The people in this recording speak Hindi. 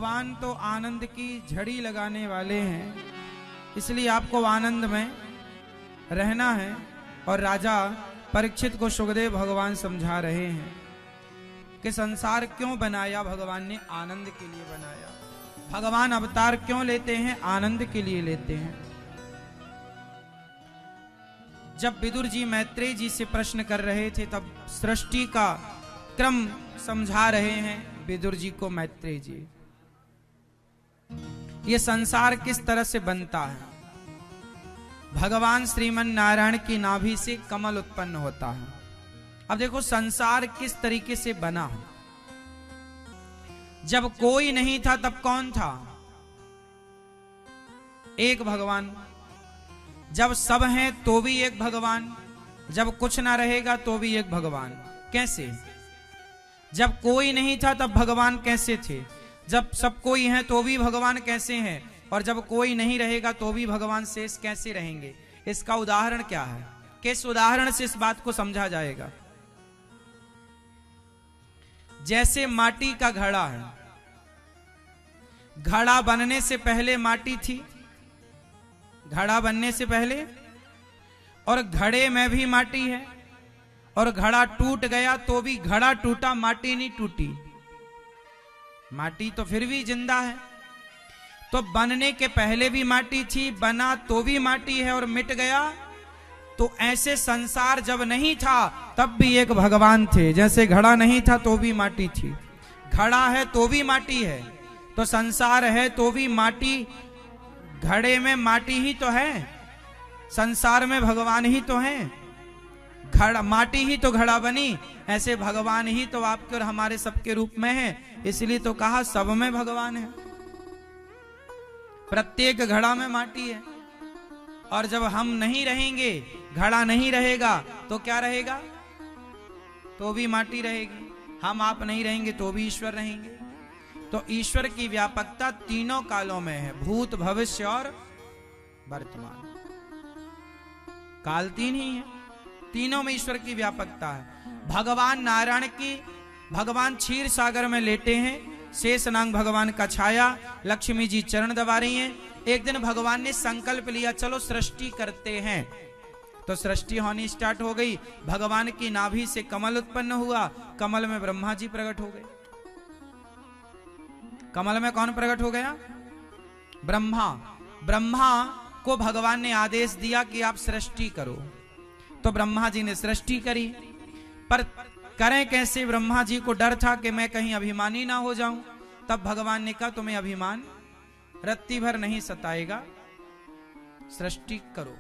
भगवान तो आनंद की झड़ी लगाने वाले हैं, इसलिए आपको आनंद में रहना है। और राजा परीक्षित को सुखदेव भगवान समझा रहे हैं कि संसार क्यों बनाया, भगवान ने आनंद के लिए बनाया। भगवान अवतार क्यों लेते हैं, आनंद के लिए लेते हैं। जब विदुर जी मैत्रेय जी से प्रश्न कर रहे थे, तब सृष्टि का क्रम समझा रहे हैं विदुर जी को मैत्रेय जी। ये संसार किस तरह से बनता है। भगवान श्रीमन नारायण की नाभि से कमल उत्पन्न होता है। अब देखो संसार किस तरीके से बना। जब कोई नहीं था तब कौन था, एक भगवान। जब सब हैं तो भी एक भगवान, जब कुछ ना रहेगा तो भी एक भगवान। कैसे? जब कोई नहीं था तब भगवान कैसे थे, जब सब कोई है तो भी भगवान कैसे हैं, और जब कोई नहीं रहेगा तो भी भगवान शेष कैसे रहेंगे। इसका उदाहरण क्या है, किस उदाहरण से इस बात को समझा जाएगा। जैसे माटी का घड़ा है, घड़ा बनने से पहले माटी थी, घड़ा बनने से पहले, और घड़े में भी माटी है, और घड़ा टूट गया तो भी घड़ा टूटा, माटी नहीं टूटी। माटी तो फिर भी जिंदा है। तो बनने के पहले भी माटी थी, बना तो भी माटी है, और मिट गया। तो ऐसे संसार जब नहीं था तब भी एक भगवान थे। जैसे घड़ा नहीं था तो भी माटी थी, घड़ा है तो भी माटी है, तो संसार है तो भी माटी। घड़े में माटी ही तो है, संसार में भगवान ही तो है। घड़ा माटी ही तो घड़ा बनी, ऐसे भगवान ही तो आपके और हमारे सबके रूप में है। इसलिए तो कहा सब में भगवान है। प्रत्येक घड़ा में माटी है। और जब हम नहीं रहेंगे, घड़ा नहीं रहेगा, तो क्या रहेगा? तो भी माटी रहेगी। हम आप नहीं रहेंगे तो भी ईश्वर रहेंगे। तो ईश्वर की व्यापकता तीनों कालों में है, भूत भविष्य और वर्तमान। काल तीन ही है, तीनों में ईश्वर की व्यापकता है। भगवान नारायण की, भगवान क्षीर सागर में लेटे हैं, शेषनाग भगवान का छाया, लक्ष्मी जी चरण दबा रही हैं। एक दिन भगवान ने संकल्प लिया, चलो सृष्टि करते हैं। तो सृष्टि होनी स्टार्ट हो गई। भगवान की नाभि से कमल उत्पन्न हुआ, कमल में ब्रह्मा जी प्रकट हो गए। कमल में कौन प्रकट हो गया? ब्रह्मा। ब्रह्मा को भगवान ने आदेश दिया कि आप सृष्टि करो। तो ब्रह्मा जी ने सृष्टि करी, पर करें कैसे? ब्रह्मा जी को डर था कि मैं कहीं अभिमानी ना हो जाऊं। तब भगवान ने कहा तुम्हें अभिमान रत्ती भर नहीं सताएगा, सृष्टि करो।